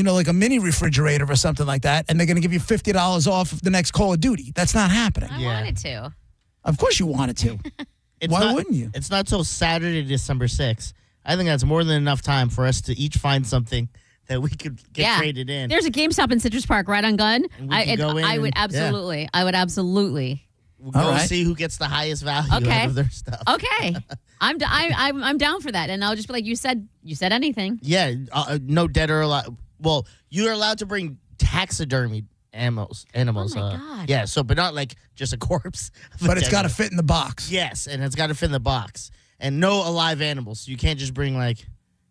like a mini refrigerator or something like that, and they're going to give you $50 off of the next Call of Duty. That's not happening. I wanted to. Of course you wanted to. Why wouldn't you? It's not till Saturday, December 6th. I think that's more than enough time for us to each find something that we could get traded in. There's a GameStop in Citrus Park right on Gun. I would absolutely. I would absolutely. We'll go see who gets the highest value out of their stuff. Okay. I'm down for that. And I'll just be like, you said anything. Yeah. No dead or alive. Well, you're allowed to bring taxidermy animals. Oh, my God. Yeah, but not like just a corpse. But it's got to fit in the box. Yes, and it's got to fit in the box. And no alive animals. So you can't just bring I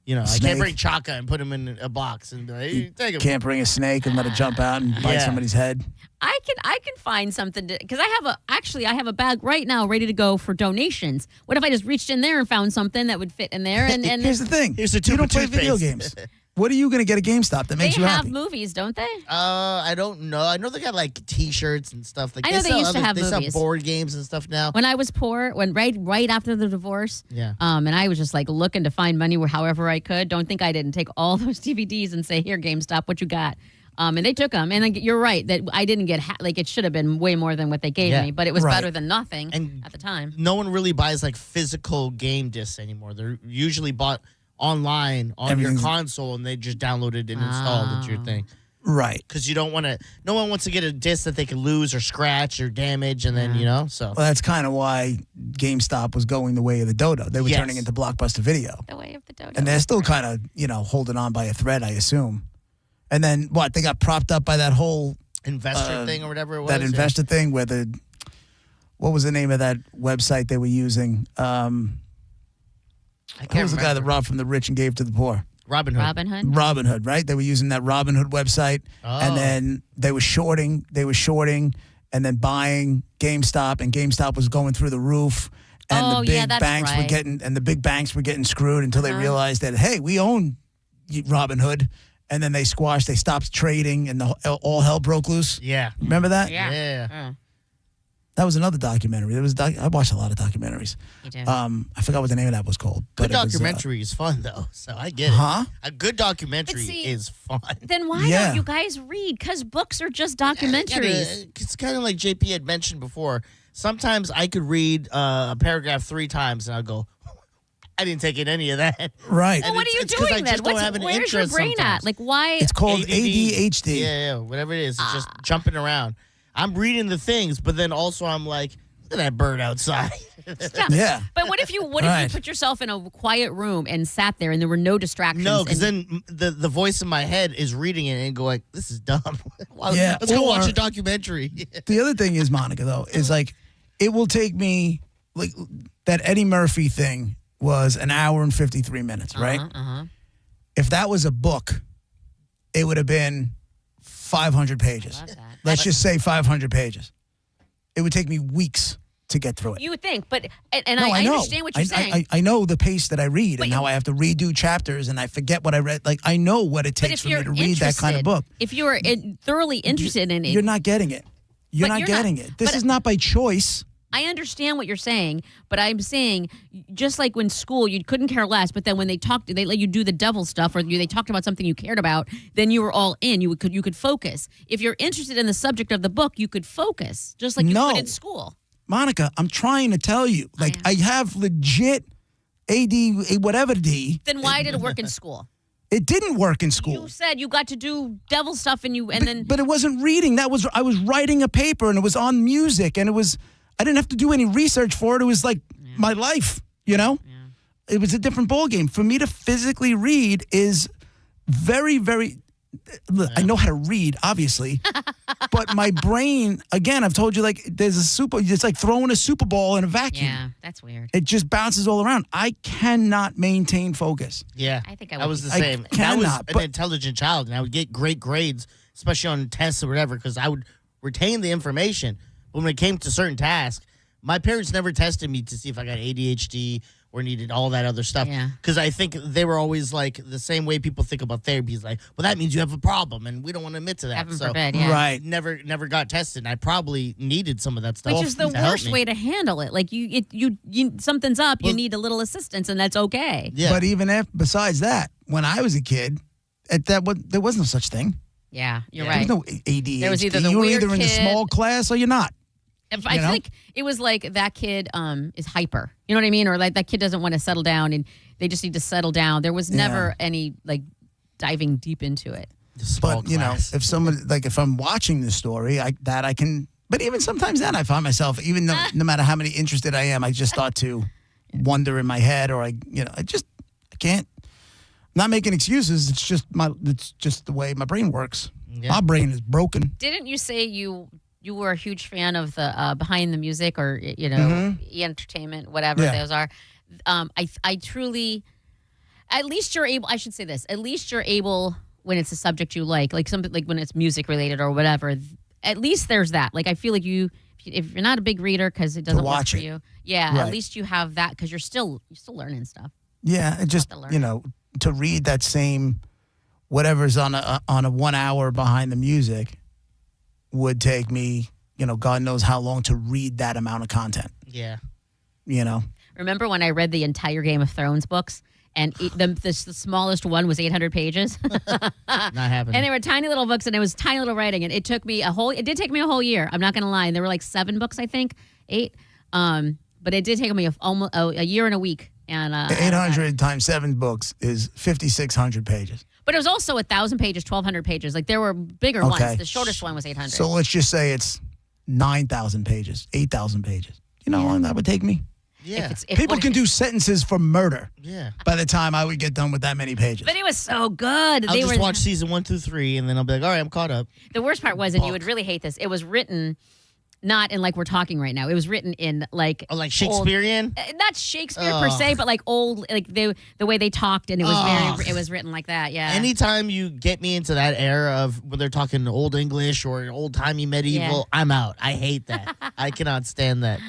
can't bring Chaka and put him in a box and be like, hey, take him. Can't bring a snake and let it jump out and bite somebody's head. I can find something because I have a bag right now ready to go for donations. What if I just reached in there and found something that would fit in there? And here's the thing: here's a tube you don't of play toothpaste. video games. What are you going to get at GameStop that makes you happy? They have movies, don't they? I don't know. I know they got T-shirts and stuff. I know they used to have movies. They sell board games and stuff now. When I was poor, right after the divorce, and I was just looking to find money however I could. Don't think I didn't take all those DVDs and say, "Here, GameStop, what you got?" And they took them. And you're right that I didn't get it should have been way more than what they gave me, but it was better than nothing at the time. No one really buys physical game discs anymore. They're usually bought online on your console, and they just download it and install it into your thing. Right. Because you don't want to. No one wants to get a disc that they can lose or scratch or damage, and then so. Well, that's kind of why GameStop was going the way of the dodo. They were turning into Blockbuster Video. The way of the dodo. And they're still kind of holding on by a thread, I assume. And then what? They got propped up by that whole investor thing or whatever it was. That investor thing where what was the name of that website they were using? I can't Who was the guy that robbed from the rich and gave to the poor? Robinhood. Robinhood, right? They were using that Robinhood website, and then they were shorting, and then buying GameStop, and GameStop was going through the roof, and the big banks were getting screwed until they realized that, hey, we own Robinhood, and then they stopped trading, and all hell broke loose. Yeah, remember that? Yeah. That was another documentary. I watched a lot of documentaries. You do. I forgot what the name of that was called. Good documentary is fun, though, so I get it. Huh? A good documentary is fun. Then why don't you guys read? Because books are just documentaries. It's kind of like JP had mentioned before. Sometimes I could read a paragraph 3 times, and I'll go, I didn't take in any of that. Right. Well, what are you doing then? Where's your brain at? Why? It's called ADHD. Yeah, whatever it is. It's just jumping around. I'm reading the things, but then also I'm like, look at that bird outside. Yeah. But what if you put yourself in a quiet room and sat there and there were no distractions? No, because then the voice in my head is reading it and going, this is dumb. Let's go watch a documentary. The other thing is, Monica, though, is it will take me, that Eddie Murphy thing was an hour and 53 minutes, right? If that was a book, it would have been 500 pages. Let's just say 500 pages. It would take me weeks to get through it. You would think, but I understand what you're saying. I know the pace that I read and how I have to redo chapters and I forget what I read. I know what it takes for me to read that kind of book. If you're thoroughly interested in it. You're not getting it. You're not getting it. This is not by choice. I understand what you're saying, but I'm saying just like when school, you couldn't care less, but then when they let you do the devil stuff or they talked about something you cared about, then you were all in. You could focus. If you're interested in the subject of the book, you could focus, just like you could in school. Monica, I'm trying to tell you. I have legit AD, whatever D. Then why did it work in school? It didn't work in school. You said you got to do devil stuff But it wasn't reading. I was writing a paper and it was on music and I didn't have to do any research for it. It was my life, It was a different ballgame. For me to physically read is very, very... I know how to read, obviously, but my brain, again, I've told you, it's like throwing a Super Bowl in a vacuum. Yeah, that's weird. It just bounces all around. I cannot maintain focus. Yeah, I think I was the same. I was an intelligent child, and I would get great grades, especially on tests or whatever, because I would retain the information. But when it came to certain tasks, my parents never tested me to see if I got ADHD or needed all that other stuff. Because I think they were always the same way people think about therapy is well, that means you have a problem, and we don't want to admit to that. Heaven forbid, yeah. Right. Never got tested, and I probably needed some of that stuff. Which is the worst way to handle it. You something's up, you need a little assistance, and that's okay. Yeah. But even besides that, when I was a kid, there was no such thing. Yeah, you're Yeah. right. There was no ADHD. There was either the you were weird either in the kid- small class or you're not. I feel like it was like that kid is hyper. You know what I mean? Or like that kid doesn't want to settle down and they just need to settle down. There was never any like diving deep into it. But if I'm watching the story, I can. But even sometimes then I find myself, even though no matter how many interested I am, I just start to wonder in my head, or I can't. I'm not making excuses. It's just the way my brain works. Yeah. My brain is broken. Didn't you say you were a huge fan of the behind the music or entertainment, whatever those are? I truly, at least you're able. I should say this. At least you're able when it's a subject you like something like when it's music related or whatever. At least there's that. Like I feel like if you're not a big reader because it doesn't work for you, at least you have that because you're still learning stuff. Yeah, it just to read that same whatever's on a 1 hour behind the music would take me, God knows how long to read that amount of content. Yeah. Remember when I read the entire Game of Thrones books and the smallest one was 800 pages? Not happening. And they were tiny little books and it was tiny little writing and it did take me a whole year. I'm not going to lie. And there were like 7 books, I think, 8. But it did take me almost a year and a week. And 800 times 7 books is 5,600 pages. But it was also 1,000 pages, 1,200 pages. Like there were bigger ones. The shortest one was 800. So let's just say it's 9,000 pages, 8,000 pages. You know how long that would take me? Yeah. People can do sentences for murder. Yeah. By the time I would get done with that many pages. But it was so good. I'll just watch season 1 through 3, and then I'll be like, all right, I'm caught up. The worst part was, and you would really hate this, it was written not in like we're talking right now. It was written in like like Shakespearean, not Shakespeare per se, but like old, like the way they talked, and it was it was written like that. Yeah. Anytime you get me into that era of when they're talking old English or old timey medieval, I'm out. I hate that. I cannot stand that.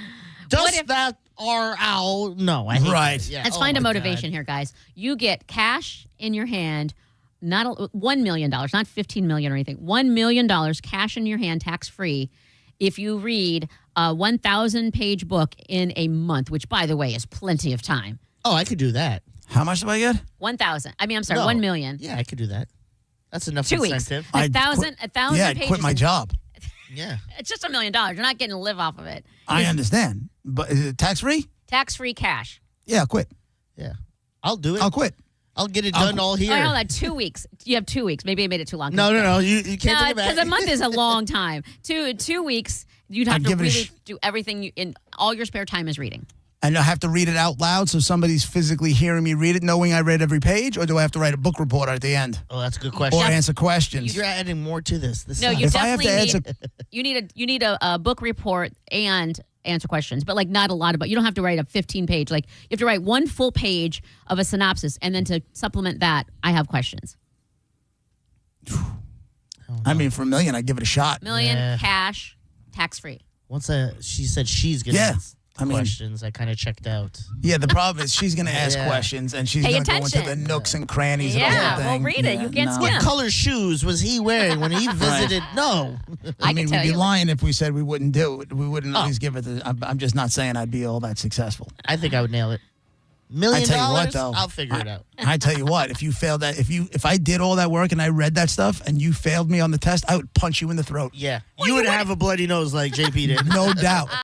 Dost thou art owl? No, I hate that. Yeah. Let's find a motivation here, guys. You get cash in your hand. Not $1 million, not $15 million or anything. $1 million cash in your hand, tax free. If you read a 1,000-page book in a month, which, by the way, is plenty of time. Oh, I could do that. How much do I get? 1,000. I mean, I'm sorry, 1 million. Yeah, I could do that. That's enough 2 incentive. weeks. 1,000 pages. Yeah, I'd quit my job. Yeah. It's just $1 million. You're not getting to live off of it. I understand. But is it tax-free? Tax-free cash. Yeah, I'll quit. Yeah. I'll do it. I'll quit. I'll get it done all here. Oh, hold on, 2 weeks. You have 2 weeks. Maybe I made it too long. No. You can't take it back. Because a month is a long time. 2 weeks, you'd have to really do everything in all your spare time is reading. And I have to read it out loud so somebody's physically hearing me read it, knowing I read every page, or do I have to write a book report at the end? Oh, that's a good question. Or answer questions. You're adding more to this. No, you definitely need a book report and answer questions, but like not a lot about. You don't have to write a 15-page. Like you have to write 1 full page of a synopsis, and then to supplement that, I have questions. I mean, for $1 million, I'd give it a shot. Million cash, tax free. Once she said she's gonna ask questions, I kind of checked out. Yeah, the problem is she's gonna ask questions, and she's gonna go into the nooks and crannies of the whole thing. Well, read it. You can't skim. What color shoes was he wearing when he visited? No. I mean, we'd be lying if we said we wouldn't do it. We wouldn't at least give it. I'm just not saying I'd be all that successful. I think I would nail it. $1 million? I tell you what, though, I'll figure it out. I tell you what, if you failed that, if I did all that work and I read that stuff and you failed me on the test, I would punch you in the throat. Yeah, you would have a bloody nose like JP did. No doubt.